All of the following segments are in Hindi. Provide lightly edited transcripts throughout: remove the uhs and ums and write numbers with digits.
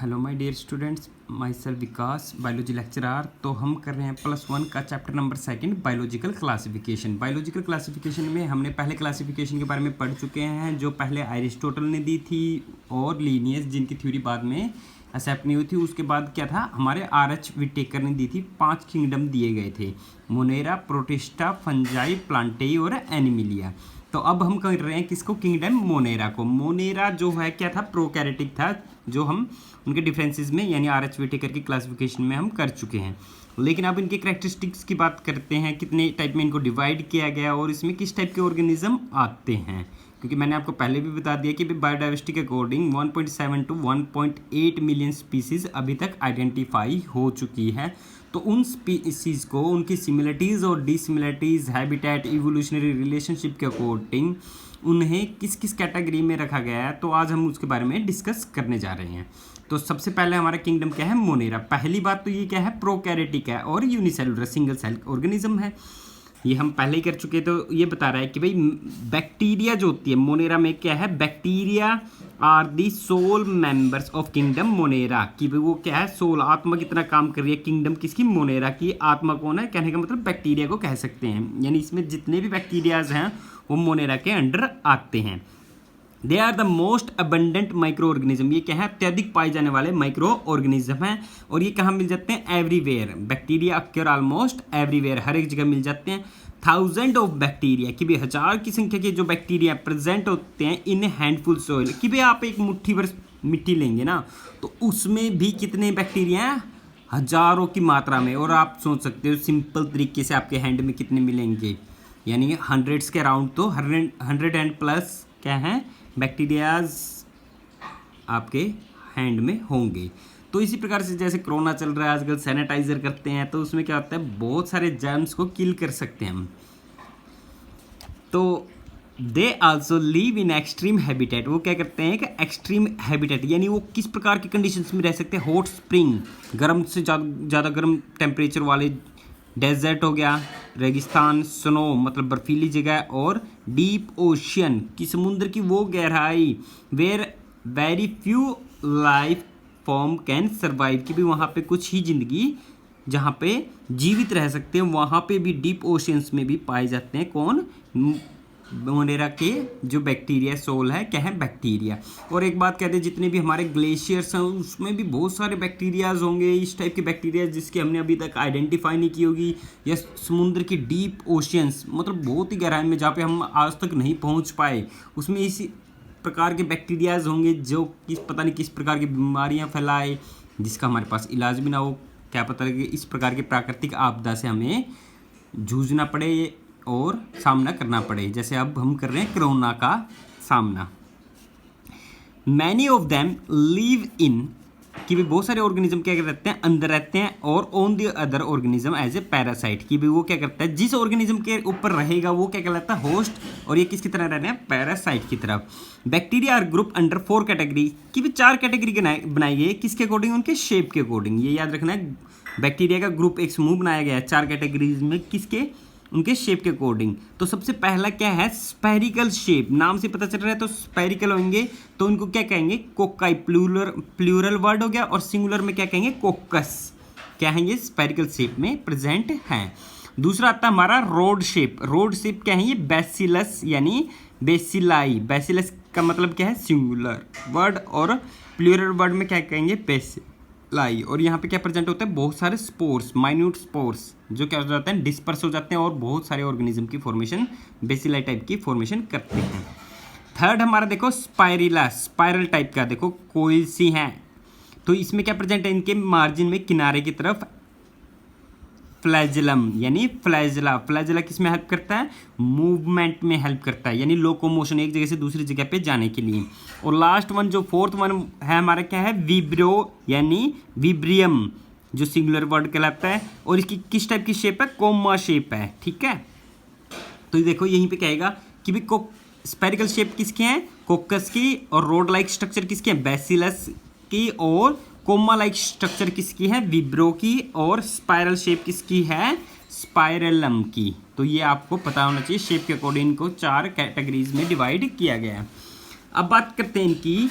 Hello my dear students, my self Vikas, biology lecturer. तो हम कर रहे हैं +1 का chapter number 2 biological classification. Biological classification में हमने पहले क्लासिफिकेशन के बारे में पढ़ चुके हैं, जो पहले एरिस्टोटल ने दी थी और लीनियस, जिनकी थ्योरी बाद में एक्सेप्ट नहीं हुई थी। उसके बाद क्या था, हमारे RH विटेकर ने दी थी। 5 किंगडम दिए गए थे, मोनेरा, प्रोटिस्टा, फंजाई, प्लांटेई और एनिमिलिया। तो अब हम कर रहे हैं किसको, किंगडम मोनेरा को। मोनेरा जो है क्या था, प्रोकैरियोटिक था, जो हम उनके डिफरेंसेस में यानी RH विटेकर की क्लासिफिकेशन में हम कर चुके हैं। लेकिन अब इनके करैक्टरिस्टिक्स की बात करते हैं, कितने टाइप में इनको डिवाइड किया गया और इसमें किस टाइप के ऑर्गेनिज्म आते हैं। क्योंकि मैंने आपको पहले भी बता दिया कि बायोडाइवर्सिटी के अकॉर्डिंग 1.7 टू 1.8 मिलियन स्पीसीज अभी तक आइडेंटिफाई हो चुकी है। तो उन स्पीसीज को उनकी सिमिलरिटीज़ और डिसिमिलरिटीज़, हैबिटेट, इवोल्यूशनरी रिलेशनशिप के अकॉर्डिंग उन्हें किस किस कैटेगरी में रखा गया है, तो आज हम उसके बारे में डिस्कस करने जा रहे हैं। तो सबसे पहले हमारा किंगडम क्या है, मोनेरा। पहली बात तो ये क्या है, प्रोकैरियोटिक है और यूनिसेलुलर सिंगल सेल ऑर्गेनिज्म है। ये हम पहले ही कर चुके, तो ये बता रहा है कि भाई बैक्टीरिया जो होती है मोनेरा में क्या है, bacteria are the sole members of kingdom monera. कि भाई वो क्या है, सोल, आत्मा कितना काम कर रही है किंगडम किसकी, मोनेरा की। आत्मा कौन है, कहने का मतलब बैक्टीरिया को कह सकते हैं, यानी इसमें जितने भी बैक्टीरियाज हैं वो मोनेरा के अंडर आते हैं। They are the most abundant micro organism. ये क्या है, अत्यधिक पाए जाने वाले माइक्रो ऑर्गेनिज्म हैं। और ये कहाँ मिल जाते हैं, everywhere. Bacteria occur almost everywhere, हर एक जगह मिल जाते हैं। थाउजेंड ऑफ बैक्टीरिया, कि भाई 1000 की संख्या के जो बैक्टीरिया प्रेजेंट होते हैं इन हैंडफुल सोइल। कि भाई आप एक मुट्ठी भर मिट्टी लेंगे ना, तो उसमें भी कितने बैक्टीरिया हैं, हजारों की मात्रा में। और आप सोच सकते हो सिंपल तरीके से आपके हैंड में कितने मिलेंगे, यानी हंड्रेड्स के अराउंड, तो 100 एंड प्लस क्या है बैक्टीरियाज आपके हैंड में होंगे। तो इसी प्रकार से जैसे कोरोना चल रहा है आजकल, सैनिटाइजर करते हैं, तो उसमें क्या होता है, बहुत सारे जर्म्स को किल कर सकते हैं हम। तो they also live in extreme habitat. वो क्या करते हैं कि एक्सट्रीम हैबिटेट, यानी वो किस प्रकार की कंडीशंस में रह सकते हैं, हॉट स्प्रिंग, गर्म से ज़्यादा गर्म टेम्परेचर वाले, डेजर्ट हो गया, रेगिस्तान, स्नो मतलब बर्फीली जगह, और डीप ओशियन की समुद्र की वो गहराई, where very few life form can survive. कि भी वहाँ पे कुछ ही ज़िंदगी जहाँ पे जीवित रह सकते हैं, वहाँ पे भी डीप ओशियंस में भी पाए जाते हैं। कौन, मोनेरा के जो बैक्टीरिया सोल है क्या है, बैक्टीरिया। और एक बात कहते हैं, जितने भी हमारे ग्लेशियर्स हैं उसमें भी बहुत सारे बैक्टीरियाज होंगे, इस टाइप के बैक्टीरिया जिसकी हमने अभी तक आइडेंटिफाई नहीं की होगी। या समुद्र की डीप ओशियंस मतलब बहुत ही गहराई में जहाँ पे हम आज तक नहीं पहुँच पाए, उसमें इसी प्रकार के बैक्टीरियाज होंगे जो पता नहीं किस प्रकार की बीमारियाँ फैलाए, जिसका हमारे पास इलाज भी ना हो। क्या पता लगे इस प्रकार की प्राकृतिक आपदा से हमें जूझना पड़े और सामना करना पड़े, जैसे अब हम कर रहे हैं कोरोना का सामना। Many of them live in, कि भी बहुत सारे ऑर्गेनिज्म क्या रहते हैं, अंदर रहते हैं, और on the other organism as a parasite. कि भी वो क्या करता है, जिस ऑर्गेनिज्म के ऊपर रहेगा वो क्या कहलाता है, होस्ट, और ये किसकी तरह रहने हैं, पैरासाइट की तरफ। Bacteria are group under 4 category. कि भी 4 कैटेगरी बनाई गई है, किसके अकॉर्डिंग, उनके शेप के अकॉर्डिंग। ये याद रखना है, बैक्टीरिया का ग्रुप, एक समूह बनाया गया है 4 कैटेगरीज में, किसके, उनके शेप के अकॉर्डिंग। तो सबसे पहला क्या है, स्पेरिकल शेप, नाम से पता चल रहा है तो स्पेरिकल होंगे, तो उनको क्या कहेंगे, कोकाई, प्लूरल वर्ड हो गया, और सिंगुलर में क्या कहेंगे, कोकस। क्या है ये, स्पेरिकल शेप में प्रेजेंट हैं। दूसरा आता है हमारा रोड शेप। रोड शेप क्या है ये, बैसिलस यानी बेसिलाई। बैसिलस का मतलब क्या है, सिंगुलर वर्ड, और प्लूरल वर्ड में क्या कहेंगे, बेसिलाई। और यहाँ पे क्या प्रेजेंट होता है, बहुत सारे स्पोर्स, माइन्यूट स्पोर्स, जो क्या हो जाते हैं, डिस्पर्स हो जाते हैं और बहुत सारे ऑर्गेनिज्म की फॉर्मेशन, बेसिलाई टाइप की फॉर्मेशन करते हैं। थर्ड हमारा देखो स्पाइरिला, स्पाइरल टाइप का, देखो कोयल सी हैं, तो इसमें क्या प्रेजेंट है, इनके मार्जिन में किनारे की तरफ फ्लैजलम, यानी फ्लैजला। फ्लैजला किस में हेल्प करता है, मूवमेंट में हेल्प करता है, यानी लोकोमोशन, एक जगह से दूसरी जगह पे जाने के लिए। और लास्ट वन जो फोर्थ वन है हमारा क्या है, विब्रो यानी विब्रियम, जो सिंगुलर वर्ड कहलाता है। और इसकी किस टाइप की शेप है, कोमा शेप है, ठीक है। तो ये देखो यहीं पे कहेगा कि भी स्पेरिकल शेप किसके हैं, कोकस की, और रोड लाइक स्ट्रक्चर किसके हैं, बैसिलस की, और कोमा लाइक स्ट्रक्चर किसकी है, विब्रो की, और स्पाइरल शेप किसकी है, स्पाइरलम की। तो ये आपको पता होना चाहिए, शेप के अकॉर्डिंग को 4 कैटेगरीज में डिवाइड किया गया है। अब बात करते हैं इनकी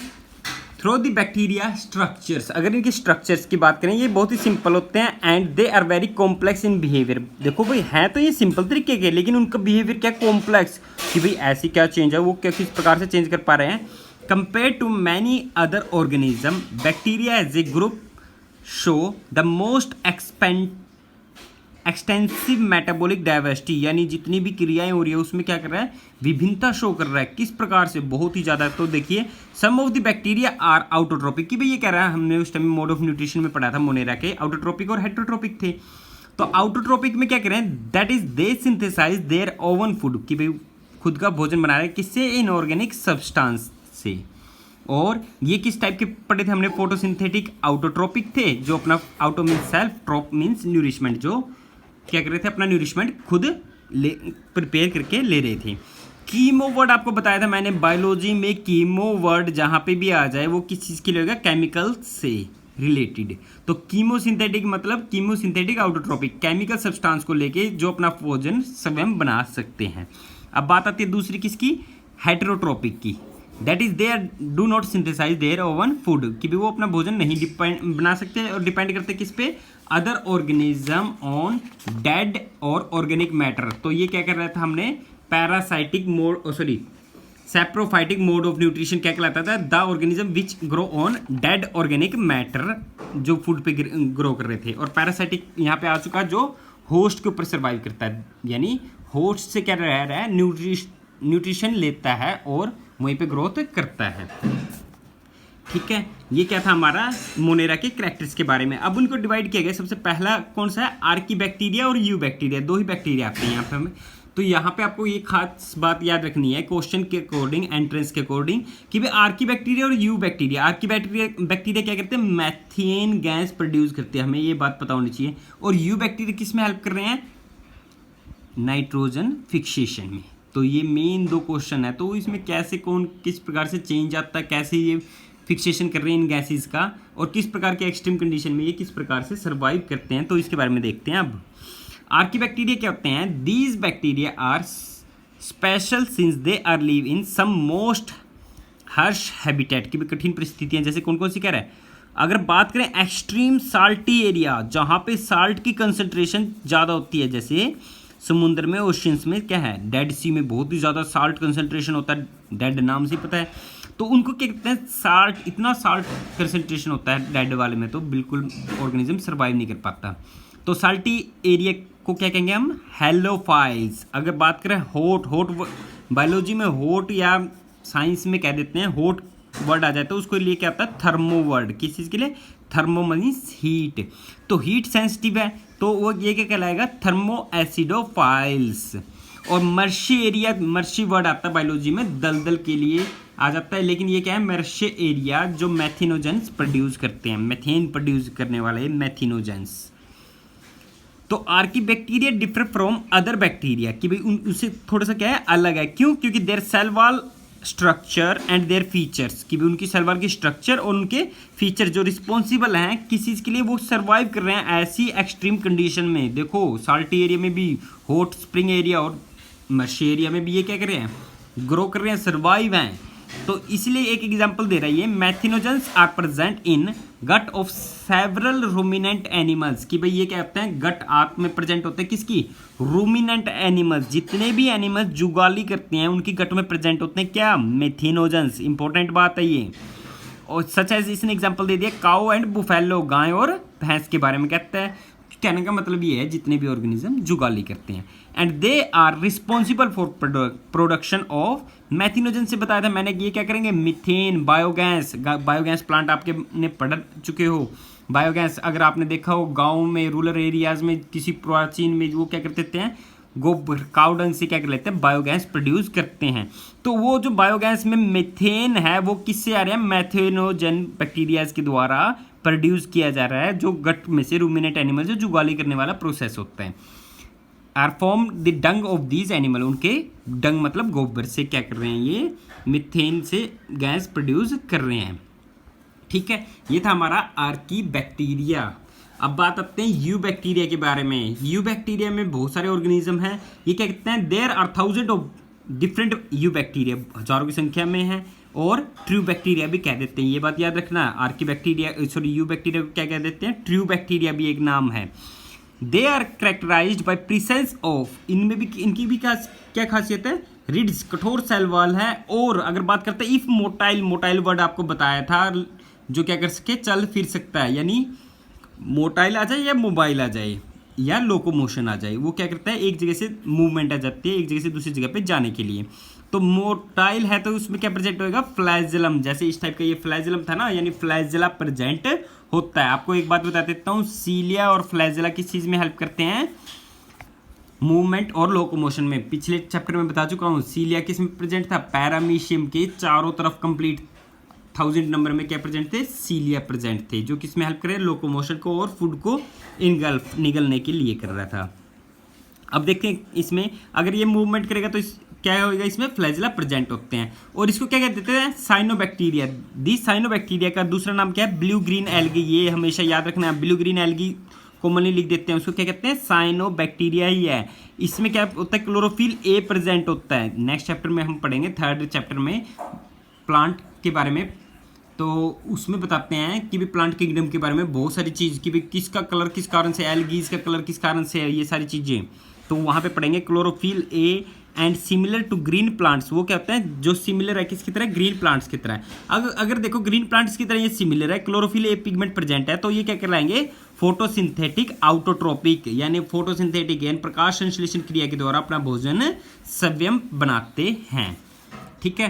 थ्रो द बैक्टीरिया स्ट्रक्चर्स, अगर इनके स्ट्रक्चर्स की बात करें ये बहुत ही सिंपल होते हैं and they are very complex in behaviour. देखो भाई हैं तो ये सिंपल तरीके के, लेकिन उनका बिहेवियर क्या कॉम्प्लेक्स, कि भाई ऐसी क्या चेंज है, वो क्या किस प्रकार से चेंज कर पा रहे हैं। Compare to many other organism bacteria as a group show the most extensive metabolic diversity, यानी जितनी भी क्रियाएं हो रही है उसमें क्या कर रहा है, विभिन्नता शो कर रहा है। किस प्रकार से, बहुत ही ज़्यादा। तो देखिए सम ऑफ द बैक्टीरिया आर आउटोट्रोपिक, कि भाई ये कह रहा है, हमने उस टाइम मोड ऑफ न्यूट्रिशन में पढ़ा था मोनेरा के, आउटोट्रोपिक और हेटरोट्रोपिक थे। तो आउटोट्रोपिक में क्या कह रहे हैं, that is they synthesise their own food, कि भाई खुद का भोजन बना रहे हैं किससे, इनऑर्गेनिक सब्सटेंस से। और ये किस टाइप के पढ़े थे हमने, फोटोसिंथेटिक आउटोट्रोपिक थे, जो अपना auto means self, troph means nourishment, जो क्या कर रहे थे, अपना न्यूरिशमेंट खुद प्रिपेयर करके ले रहे थे। कीमो वर्ड आपको बताया था मैंने, बायोलॉजी में कीमो वर्ड जहाँ पे भी आ जाए वो किस चीज़ के लिए होगा, केमिकल से रिलेटेड। तो कीमोसिंथेटिक मतलब कीमोसिंथेटिक आउटोट्रोपिक, केमिकल सब्सटेंस को लेके जो अपना भोजन स्वयं बना सकते हैं। अब बात आती है दूसरी किसकी, हेटेरोट्रोपिक की, that is their do not synthesise their own food, कि भी वो अपना भोजन नहीं बना सकते और डिपेंड करते किस पे, अदर ऑर्गेनिज्म ऑन डेड और ऑर्गेनिक मैटर। तो ये क्या कर रहा था हमने, parasitic mode, sorry saprophytic mode of nutrition क्या कहलाता था, the organism which grow on dead organic matter, जो फूड पे ग्रो कर रहे थे। और पैरासाइटिक यहाँ पे आ चुका जो होस्ट के ऊपर सर्वाइव करता है, यानी होस्ट से क्या रह रहा है, न्यूट्रिशन लेता है और वहीं पे ग्रोथ करता है। ठीक है, ये क्या था हमारा मोनेरा के कैरेक्टर्स के बारे में। अब उनको डिवाइड किया गया, सबसे पहला कौन सा है, आर्की बैक्टीरिया और यू बैक्टीरिया, दो ही बैक्टीरिया आते हैं यहाँ पे हमें। तो यहाँ पे आपको ये खास बात याद रखनी है क्वेश्चन के अकॉर्डिंग, एंट्रेंस के अकॉर्डिंग, कि भाई आर्की बैक्टीरिया और यू बैक्टीरिया, आर्की बैक्टीरिया क्या करते हैं, मैथेन गैस प्रोड्यूस करते हैं, हमें ये बात पता होनी चाहिए। और यू बैक्टीरिया किस में हेल्प कर रहे हैं, नाइट्रोजन फिक्सेशन में। तो ये मेन दो क्वेश्चन है, तो इसमें कैसे कौन किस प्रकार से चेंज आता है, कैसे ये फिक्सेशन कर रहे हैं इन गैसेस का, और किस प्रकार के एक्सट्रीम कंडीशन में ये किस प्रकार से सर्वाइव करते हैं, तो इसके बारे में देखते हैं। अब आर्की बैक्टीरिया क्या होते हैं, these bacteria are special since they are live in some most harsh habitat, की भी कठिन परिस्थितियां, जैसे कौन कौन सी कह रहा है। अगर बात करें एक्सट्रीम साल्टी एरिया, जहाँ पे साल्ट की कंसंट्रेशन ज़्यादा होती है, जैसे समुद्र में, ओशंस में क्या है, डेड सी में बहुत ही ज़्यादा साल्ट कंसंट्रेशन होता है, डेड नाम से पता है। तो उनको क्या कहते हैं, साल्ट, इतना साल्ट कंसंट्रेशन होता है डेड वाले में, तो बिल्कुल ऑर्गेनिज्म सर्वाइव नहीं कर पाता। तो साल्टी एरिया को क्या कहेंगे हम, हेलोफाइल्स। अगर बात करें हॉट, बायोलॉजी में हॉट या साइंस में कह देते हैं हॉट वर्ड आ जाए तो उसको लिए क्या आता है, थर्मो वर्ड, किस चीज़ के लिए, थर्मो मीन्स हीट। तो हीट सेंसिटिव है तो वो ये क्या कहलाएगा, थर्मो एसिडोफाइल्स। और मर्शी एरिया, मर्शी वर्ड आता है बायोलॉजी में, दलदल के लिए आ जाता है, लेकिन ये क्या है, मर्शी एरिया जो मैथिनोजेंस प्रोड्यूस करते हैं, मेथेन प्रोड्यूस करने वाले मैथिनोजेंस। तो Archie bacteria differ from other bacteria, कि भाई उनसे थोड़ा सा क्या है, अलग है। क्यों, क्योंकि their cell wall structure and their features, कि भी उनकी सेल वॉल की स्ट्रक्चर और उनके फीचर जो रिस्पॉन्सिबल हैं किस चीज़ के लिए, वो सर्वाइव कर रहे हैं ऐसी एक्सट्रीम कंडीशन में। देखो साल्टी एरिया में भी, हॉट स्प्रिंग एरिया और मर्शी एरिया में भी ये क्या कर रहे हैं, ग्रो कर रहे हैं, सर्वाइव हैं। तो इसलिए एक एग्जांपल दे रहा है ये, methanogens are present in gut of several ruminant animals, कि भाई ये क्या होते हैं, गट आंत में प्रेजेंट होते हैं किसकी, रूमिनेंट एनिमल्स, जितने भी एनिमल्स जुगाली करते हैं उनकी गट में प्रेजेंट होते हैं क्या, मैथिनोजेंस। इंपॉर्टेंट बात है ये। और सच एज इसने एग्जांपल दे दिया काउ एंड बुफेलो, गाय और भैंस के बारे में कहता है। कहने का मतलब ये है जितने भी ऑर्गेनिज्म जुगाली करते हैं, and they are responsible for production of methanogen से बताया था मैंने, ये क्या करेंगे, मीथेन, बायोगैस। बायोगैस प्लांट आपके ने पढ़ चुके हो। बायोगैस अगर आपने देखा हो गाँव में, रूरल एरियाज में, किसी प्राचीन में वो क्या करते हैं, गोबर, काउ डंग से क्या कर लेते हैं, बायोगैस प्रोड्यूस करते हैं। तो वो जो बायोगैस में मीथेन है वो किससे आ रहा है, मैथिनोजन बैक्टीरियाज के द्वारा प्रोड्यूस किया जा रहा है, जो गट में से रूमिनेंट एनिमल जो जुगाली करने वाला प्रोसेस होता है। Or from the dung of these animal, उनके डंग मतलब गोबर से क्या कर रहे हैं, ये मीथेन से गैस प्रोड्यूस कर रहे हैं। ठीक है, ये था हमारा आर्की बैक्टीरिया। अब बात करते हैं यू बैक्टीरिया के बारे में। यू बैक्टीरिया में बहुत सारे ऑर्गेनिज्म हैं। ये क्या कहते हैं, there are thousand of different you bacteria, हजारों की संख्या में है। और ट्रू बैक्टीरिया भी कह देते हैं, ये बात याद रखना। Archie bacteria sorry you bacteria को क्या कह देते हैं, ट्रू बैक्टीरिया भी एक नाम है। They are characterised by presence of, इनमें भी इनकी भी क्या खासियत है, रिड्स कठोर सेल वॉल है। और अगर बात करते हैं इफ मोटाइल, मोटाइल वर्ड आपको बताया था जो क्या कर सके, चल फिर सकता है, यानी मोटाइल आ जाए या मोबाइल आ जाए या लोकोमोशन आ जाए, वो क्या करता है एक जगह से मूवमेंट आ जाती है एक जगह से दूसरी जगह पे जाने के लिए। तो मोटाइल है तो उसमें क्या प्रेजेंट होएगा, फ्लैजेलम, जैसे इस टाइप का ये फ्लैजेलम था ना, यानी फ्लैजेला प्रेजेंट होता है। आपको एक बात बता देता हूँ, सीलिया और फ्लैजेला किस चीज़ में हेल्प करते हैं, मूवमेंट और लोकोमोशन में। पिछले चैप्टर में बता चुका हूँ, सीलिया किस में प्रेजेंट था, पैरामीशियम के चारों तरफ कंप्लीट 1000 नंबर में क्या प्रेजेंट थे, सीलिया प्रेजेंट थे, जो किस में हेल्प कर रहे हैं, लोकोमोशन को और फूड को निगलने के लिए कर रहा था। अब देखते हैं इसमें अगर ये मूवमेंट करेगा तो क्या होगा, इसमें फ्लैजेला प्रेजेंट होते हैं। और इसको क्या कहते हैं, साइनोबैक्टीरिया। दी साइनोबैक्टीरिया का दूसरा नाम क्या है, ब्लू ग्रीन एल्गी। ये हमेशा याद रखना है, ब्लू ग्रीन एल्गी कॉमनली लिख देते हैं, उसको क्या कहते हैं, साइनोबैक्टीरिया ही है। इसमें क्या होता है, क्लोरोफिल ए प्रेजेंट होता है। नेक्स्ट चैप्टर में हम पढ़ेंगे, 3rd चैप्टर में प्लांट के बारे में, तो उसमें बताते हैं कि भी प्लांट किंगडम के बारे में बहुत सारी चीज़, कि भी किसका कलर किस कारण से, एल्गीज का कलर किस कारण से है, ये सारी चीज़ें तो वहाँ पे पढ़ेंगे। Chlorophyll A and similar to green plants, वो क्या होता है, जो सिमिलर है किसकी तरह, ग्रीन प्लांट्स की तरह। अगर देखो ग्रीन प्लांट्स की तरह ये सिमिलर है, क्लोरोफिल ए पिगमेंट प्रेजेंट है, तो ये क्या कहलाएंगे, फोटोसिंथेटिक आउटोट्रोपिक, यानी फोटोसिंथेटिक यानी प्रकाश संश्लेषण क्रिया के द्वारा अपना भोजन सव्यम बनाते हैं। ठीक है,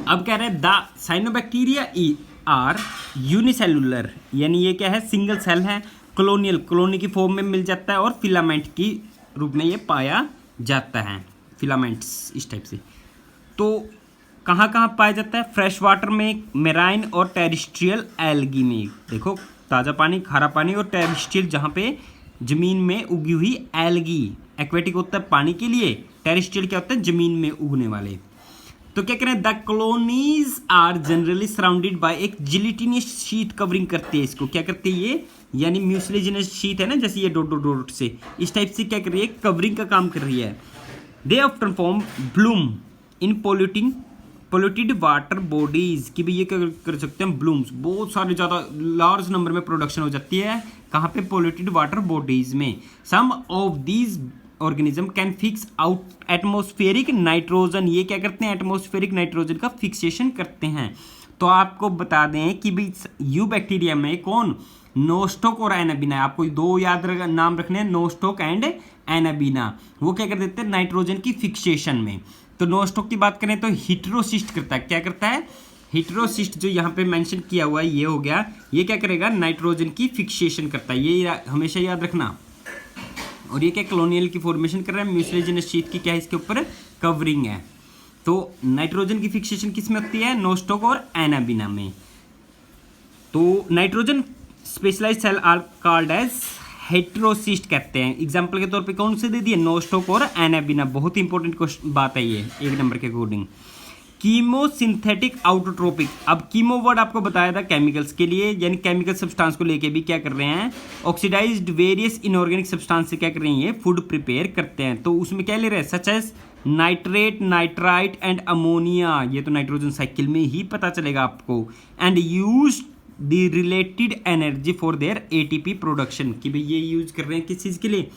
अब कह रहे हैं द साइनोबैक्टीरिया आर यूनिसेलुलर, यानी ये क्या है, सिंगल सेल है, कॉलोनियल, कॉलोनी की फॉर्म में मिल जाता है, और फिलामेंट की रूप में ये पाया जाता है, फिलामेंट्स इस टाइप से। तो कहाँ कहाँ पाया जाता है, फ्रेश वाटर में, मेराइन और टेरिस्ट्रियल एल्गी में। देखो ताज़ा पानी, खारा पानी और टेरिस्ट्रियल जहाँ पे ज़मीन में उगी हुई एल्गी, एक्वेटिक होता है पानी के लिए, टेरिस्ट्रियल क्या होता है, ज़मीन में उगने वाले। तो क्या करें, the colonies are generally surrounded by एक जिलेटिनस शीट कवरिंग करती है, इसको क्या करती है ये, यानी म्यूसिलेजिनस शीट है ना, जैसे ये डॉट डॉट डॉट से इस टाइप से क्या कर रही है, कवरिंग का काम कर रही है। दे ऑफ्टन फॉर्म ब्लूम इन पोल्यूटेड वाटर बॉडीज, कि भी ये क्या कर सकते हैं, ब्लूम्स, बहुत सारे ज़्यादा लार्ज नंबर में प्रोडक्शन हो जाती है, कहाँ पे, पोल्यूटेड वाटर बॉडीज में। Some of these organism can fix out atmospheric nitrogen, ये क्या करते हैं, एटमॉस्फेरिक नाइट्रोजन का फिक्सेशन करते हैं। तो आपको बता दें कि भी यू बैक्टीरिया में कौन, नोस्टोक और एनाबीना, आपको दो नाम रखने हैं, नोस्टोक एंड एनाबीना, वो क्या कर देते हैं, नाइट्रोजन की फिक्सेशन में। तो नोस्टोक की बात करें तो हिट्रोसिस्ट करता है, क्या करता है, हिट्रोसिस्ट जो यहाँ पे मेंशन किया हुआ है ये हो गया, ये क्या करेगा, नाइट्रोजन की फिक्सेशन करता है, ये हमेशा याद रखना। और ये क्या, कॉलोनियल की फॉर्मेशन कर रहा है, म्यूसिलेजिनस शीट की क्या है, इसके ऊपर कवरिंग है। तो नाइट्रोजन की फिक्सेशन किस में होती है, नोस्टोक और एनाबीना में। तो nitrogen specialised cell are called as heterocyst कहते हैं। एग्जाम्पल के तौर पे कौन से दे दिए, नोस्टोक और एनाबीना, बहुत इंपॉर्टेंट बात है ये 1 नंबर के अकॉर्डिंग। कीमोसिंथेटिक आउटोट्रोपिक, अब कीमो वर्ड आपको बताया था केमिकल्स के लिए, यानी केमिकल सब्सटेंस को लेके भी क्या कर रहे हैं, ऑक्सीडाइज्ड वेरियस इनऑर्गेनिक सब्सटेंस से क्या कर रहे हैं, ये फूड प्रिपेयर करते हैं। तो उसमें क्या ले रहे हैं, such as nitrate, nitrite and ammonia, ये तो नाइट्रोजन साइकिल में ही पता चलेगा आपको। And use the related energy for their ATP production, कि भाई ये यूज कर रहे हैं किस चीज़ के लिए,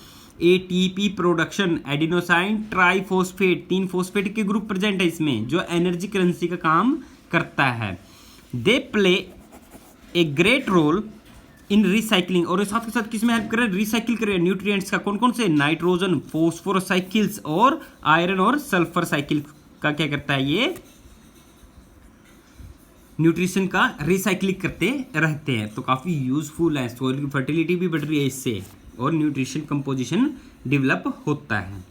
ATP production. Adenosine triphosphate, 3 phosphate के ग्रुप प्रेजेंट है इसमें, जो एनर्जी करेंसी का काम करता है। They play a great role in recycling, और साथ के साथ किसमें हेल्प कर रहे हैं, रिसाइकिल कर रहे हैं न्यूट्रिएंट्स का, कौन कौन से, नाइट्रोजन, फॉस्फोरस साइकिल्स और आयरन और सल्फर साइकिल का क्या करता है, ये न्यूट्रिशन का रिसाइकलिंग करते रहते हैं। तो काफ़ी यूजफुल है, सॉइल की फर्टिलिटी भी बढ़ रही है इससे, और न्यूट्रिशन कंपोजिशन डेवलप होता है।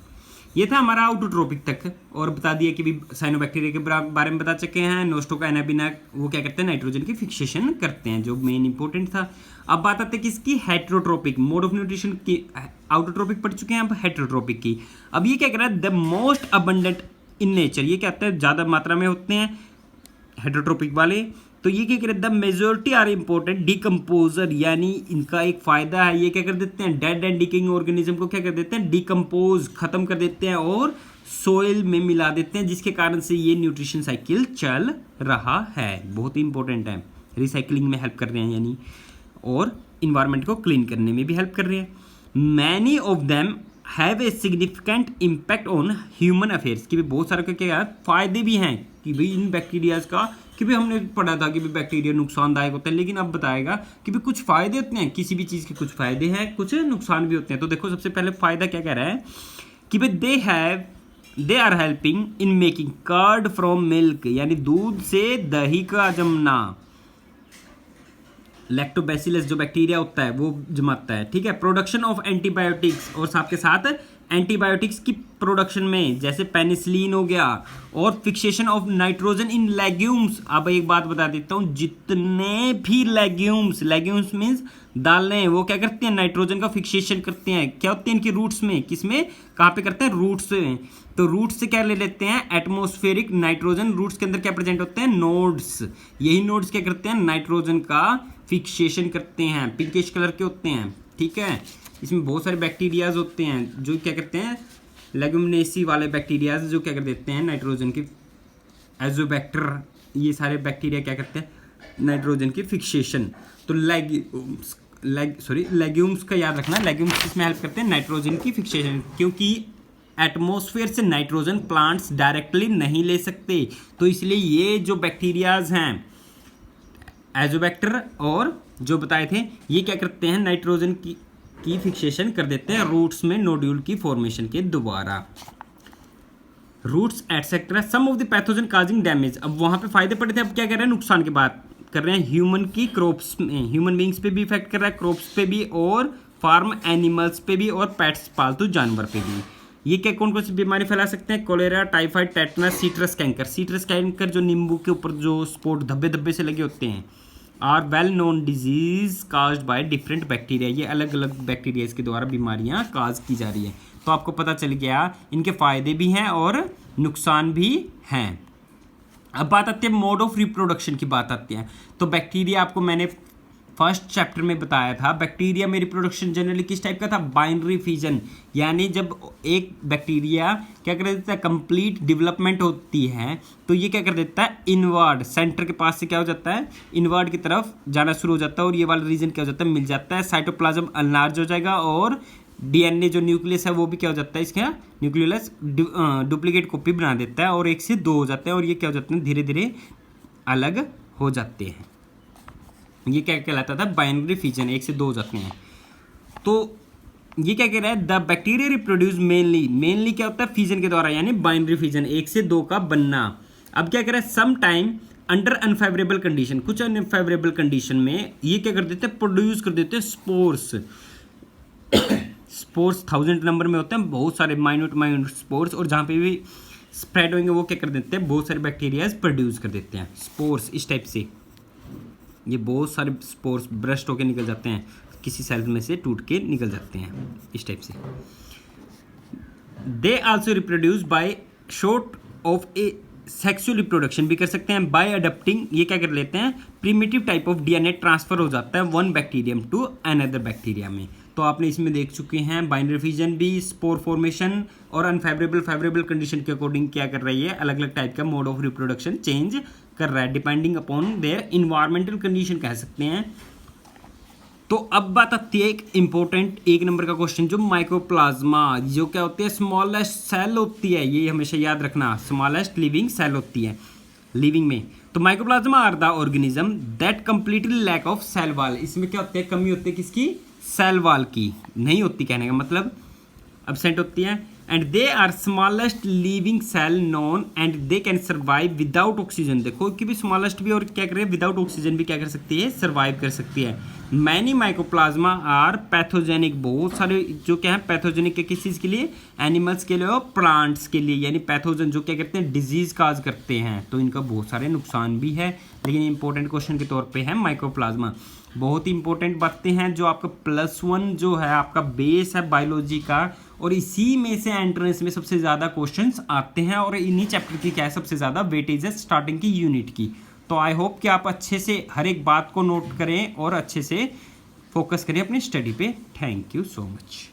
ये था हमारा आउटोट्रोपिक तक, और बता दिया कि भी साइनोबैक्टीरिया के बारे में बता चुके हैं। नोस्टोक एनाबिना वो क्या करते हैं, नाइट्रोजन की फिक्सेशन करते हैं, जो मेन इंपॉर्टेंट था। अब बात आती है किसकी, हेट्रोट्रोपिक, मोड ऑफ न्यूट्रिशन की। आउटोट्रोपिक पढ़ चुके हैं, अब हेट्रोट्रोपिक की। अब ये क्या कर रहा है, the most abundant in nature, ये क्या होता है, ज़्यादा मात्रा में होते हैं हेट्रोट्रोपिक वाले। तो ये क्या कर the majority are important decomposer, यानी इनका एक फायदा है, ये क्या कर देते हैं, डेड एंड डिकेइंग ऑर्गेनिज्म को क्या कर देते हैं, डिकम्पोज, खत्म कर देते हैं और सोइल में मिला देते हैं, जिसके कारण से ये न्यूट्रिशन साइकिल चल रहा है। बहुत ही इंपॉर्टेंट है, रिसाइकलिंग में हेल्प कर रहे हैं यानी, और इन्वायरमेंट को क्लीन करने में भी हेल्प कर रहे हैं। Many of them have a significant impact on human affairs, कि भी बहुत सारे क्या फ़ायदे भी हैं कि भाई इन बैक्टीरियाज का, कि भी हमने पढ़ा था कि भी बैक्टीरिया नुकसानदायक होते हैं, लेकिन अब बताएगा कि भी कुछ फ़ायदे होते हैं, किसी भी चीज़ के कुछ फ़ायदे हैं, कुछ नुकसान भी होते हैं। तो देखो सबसे पहले फ़ायदा क्या कह रहा है कि भाई they are helping in making curd from milk, यानी दूध से दही का जमना। लैक्टोबैसिलस जो बैक्टीरिया होता है वो जमाता है, ठीक है। प्रोडक्शन ऑफ एंटीबायोटिक्स, और साथ के साथ एंटीबायोटिक्स की प्रोडक्शन में, जैसे पेनिसिलिन हो गया, और fixation of nitrogen in legumes. अब एक बात बता देता हूँ, जितने भी लेग्यूम्स मीन्स दालें, वो क्या करते हैं, नाइट्रोजन का फिक्सेशन करते हैं। क्या होते हैं इनकी रूट्स में, किसमें, कहाँ पे करते हैं, रूट्स में। तो रूट्स से क्या ले लेते हैं, एटमॉस्फेरिक नाइट्रोजन। रूट्स के अंदर क्या प्रेजेंट होते हैं, नोड्स। यही नोड्स क्या करते हैं, नाइट्रोजन का फिक्सेशन करते हैं, पिंकिश कलर के होते हैं, ठीक है। इसमें बहुत सारे बैक्टीरियाज होते हैं जो क्या करते हैं, लेगुमिनेसी वाले बैक्टीरियाज जो क्या कर देते हैं, नाइट्रोजन की, एजोबैक्टर, ये सारे बैक्टीरिया क्या करते हैं, नाइट्रोजन की फिक्सेशन। तो लेग्यूम्स का याद रखना, लेग्यूम्स इसमें हेल्प करते हैं नाइट्रोजन की फिक्सेशन, क्योंकि एटमॉस्फेयर से नाइट्रोजन प्लांट्स डायरेक्टली नहीं ले सकते। तो इसलिए ये जो बैक्टीरियाज हैं, एजोबैक्टर और जो बताए थे, ये क्या करते हैं, नाइट्रोजन की फिक्सेशन कर देते हैं रूट्स में नोड्यूल की फॉर्मेशन के द्वारा। Roots etcetera some of the pathogen causing damage. अब वहाँ पे फायदे पड़े थे, अब क्या कर रहे हैं, नुकसान की बात कर रहे हैं। ह्यूमन की क्रॉप्स में, ह्यूमन बींग्स पे भी इफेक्ट कर रहा है, क्रॉप्स पे भी, और फार्म एनिमल्स पे भी, और पेट्स, पालतू जानवर पे भी। ये क्या कौन कौन सी बीमारी फैला सकते हैं, cholera, typhoid, tetanus, citrus canker. Citrus canker जो नींबू के ऊपर जो स्पॉट धब्बे धब्बे से लगे होते हैं, are well known disease caused by different bacteria. ये अलग अलग बैक्टीरिया के द्वारा बीमारियां काज की जा रही है। तो आपको पता चल गया इनके फायदे भी हैं और नुकसान भी हैं। अब बात आती है मोड ऑफ रिप्रोडक्शन की बात आती है। तो बैक्टीरिया आपको मैंने फर्स्ट चैप्टर में बताया था, बैक्टीरिया में रिप्रोडक्शन जनरली किस टाइप का था, बाइनरी फिजन, यानी जब एक बैक्टीरिया क्या कर देता है, कंप्लीट डेवलपमेंट होती है, तो ये क्या कर देता है, इनवर्ड, सेंटर के पास से क्या हो जाता है, इनवर्ड की तरफ जाना शुरू हो जाता है, और ये वाला रीजन क्या हो जाता है, मिल जाता है, साइटोप्लाज्म अनलार्ज हो जाएगा, और डीएनए जो न्यूक्लियस है वो भी क्या हो जाता है, इसका न्यूक्लियस डुप्लीकेट कॉपी बना देता है, और 1 से 2 हो जाते हैं, और ये क्या हो जाते हैं, धीरे धीरे अलग हो जाते हैं। ये क्या कहलाता था, बाइनरी फिजन, 1 से 2 हो जाते हैं। तो ये क्या कह रहा है, द बैक्टीरिया रिप्रोड्यूस मेनली क्या होता है, फिजन के द्वारा, यानी बाइनरी फिजन, 1 से 2 का बनना। अब क्या कह रहा है, some time under unfavourable condition, कुछ अनफेवरेबल कंडीशन में ये क्या कर देते हैं, प्रोड्यूस कर देते हैं स्पोर्स। स्पोर्स 1000 नंबर में होते हैं, बहुत सारे माइन्यूट स्पोर्स, और जहाँ पे भी स्प्रेड होंगे वो क्या कर देते हैं, बहुत सारे बैक्टीरियाज प्रोड्यूस कर देते हैं स्पोर्स। इस टाइप से ये बहुत सारे स्पोर्स ब्रस्ट होकर निकल जाते हैं, किसी सेल में से टूट के निकल जाते हैं, इस टाइप से। They also reproduce by short of A sexual reproduction भी कर सकते हैं, बाय अडप्टिंग, ये क्या कर लेते हैं, primitive type of DNA transfer हो जाता है one bacterium to another bacteria में। तो आपने इसमें देख चुके हैं बाइनरी फिजन भी, स्पोर फॉर्मेशन, और अनफेवरेबल फेवरेबल कंडीशन के अकॉर्डिंग क्या कर रही है, अलग अलग टाइप का मोड ऑफ रिप्रोडक्शन चेंज कर रहा है, depending upon their environmental condition कह सकते हैं। तो अब बात आती है एक इंपॉर्टेंट 1 नंबर का क्वेश्चन, जो माइक्रोप्लाज्मा, जो क्या होती है, स्मॉलेस्ट सेल होती है, ये हमेशा याद रखना, स्मॉलेस्ट लिविंग सेल होती है लिविंग में। तो mycoplasma are the organism that completely lack of cell wall. इसमें क्या होती है, कमी होती है किसकी, सेल वॉल की, नहीं होती, कहने का मतलब एब्सेंट होती है। And they are smallest living cell known and they can survive without oxygen. देखो कि भी स्मॉलेस्ट भी और क्या कर रहे हैं, विदाउट ऑक्सीजन भी क्या कर सकती है, सर्वाइव कर सकती है। मैनी माइक्रोप्लाज्मा आर पैथोजेनिक, बहुत सारे जो क्या है पैथोजेनिक के किस चीज़ के लिए, एनिमल्स के लिए और प्लांट्स के लिए, यानी पैथोजन जो क्या करते हैं, डिजीज काज करते हैं। तो इनका बहुत सारे नुकसान भी है, लेकिन इंपॉर्टेंट क्वेश्चन के तौर पे है माइक्रोप्लाज्मा। बहुत ही इंपॉर्टेंट बातें हैं जो आपका +1 जो है आपका बेस है बायोलॉजी का, और इसी में से एंट्रेंस में सबसे ज़्यादा क्वेश्चंस आते हैं, और इन्हीं चैप्टर की क्या है सबसे ज़्यादा वेटेज है स्टार्टिंग की यूनिट की। तो आई होप कि आप अच्छे से हर एक बात को नोट करें और अच्छे से फोकस करें अपनी स्टडी पे। Thank you so much.